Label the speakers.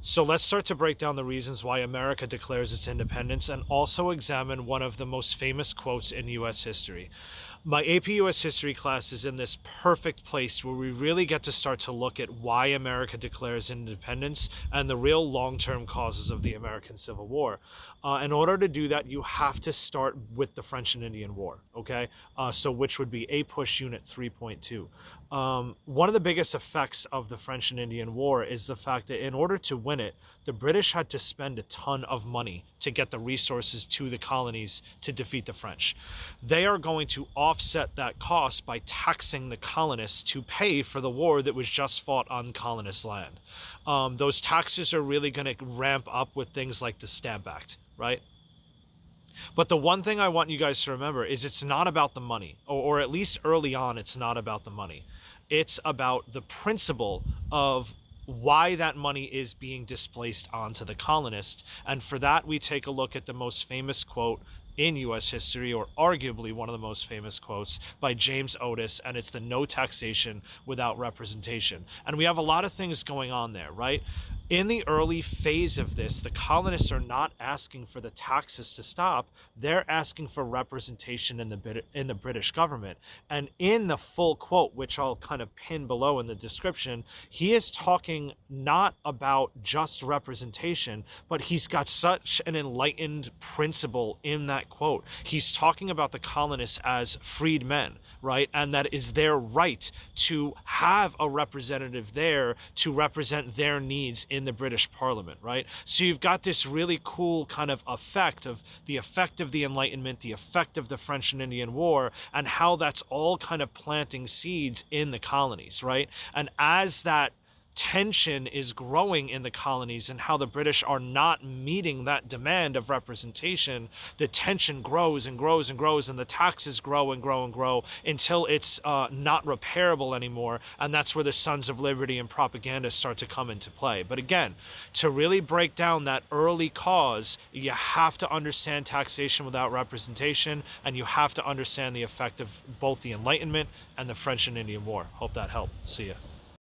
Speaker 1: So let's start to break down the reasons why America declares its independence and also examine one of the most famous quotes in US history. My AP US history class is in this perfect place where we really get to start to look at why America declares independence and the real long-term causes of the American Civil War. In order to do that, you have to start with the French and Indian War, okay? So which would be APUSH Unit 3.2. One of the biggest effects of the French and Indian War is the fact that in order to win it, the British had to spend a ton of money to get the resources to the colonies to defeat the French. They are going to offset that cost by taxing the colonists to pay for the war that was just fought on colonist land. Those taxes are really going to ramp up with things like the Stamp Act, right? But the one thing I want you guys to remember is it's not about the money, or at least early on, it's not about the money. It's about the principle of why that money is being displaced onto the colonists. And for that, we take a look at the most famous quote in US history, or arguably one of the most famous quotes by James Otis, and it's the no taxation without representation. And we have a lot of things going on there, right? In the early phase of this, the colonists are not asking for the taxes to stop. They're asking for representation in the British government. And in the full quote, which I'll kind of pin below in the description, he is talking not about just representation, but he's got such an enlightened principle in that quote. He's talking about the colonists as freed men, right? And that is their right to have a representative there to represent their needs in the British Parliament, right? So you've got this really cool kind of effect of the Enlightenment, the effect of the French and Indian War, and how that's all kind of planting seeds in the colonies, right? And as that tension is growing in the colonies and how the British are not meeting that demand of representation, the tension grows and grows and grows, and the taxes grow and grow and grow until it's not repairable anymore. And that's where the Sons of Liberty and propaganda start to come into play. But again, to really break down that early cause, you have to understand taxation without representation, and you have to understand the effect of both the Enlightenment and the French and Indian War. Hope that helped. See ya.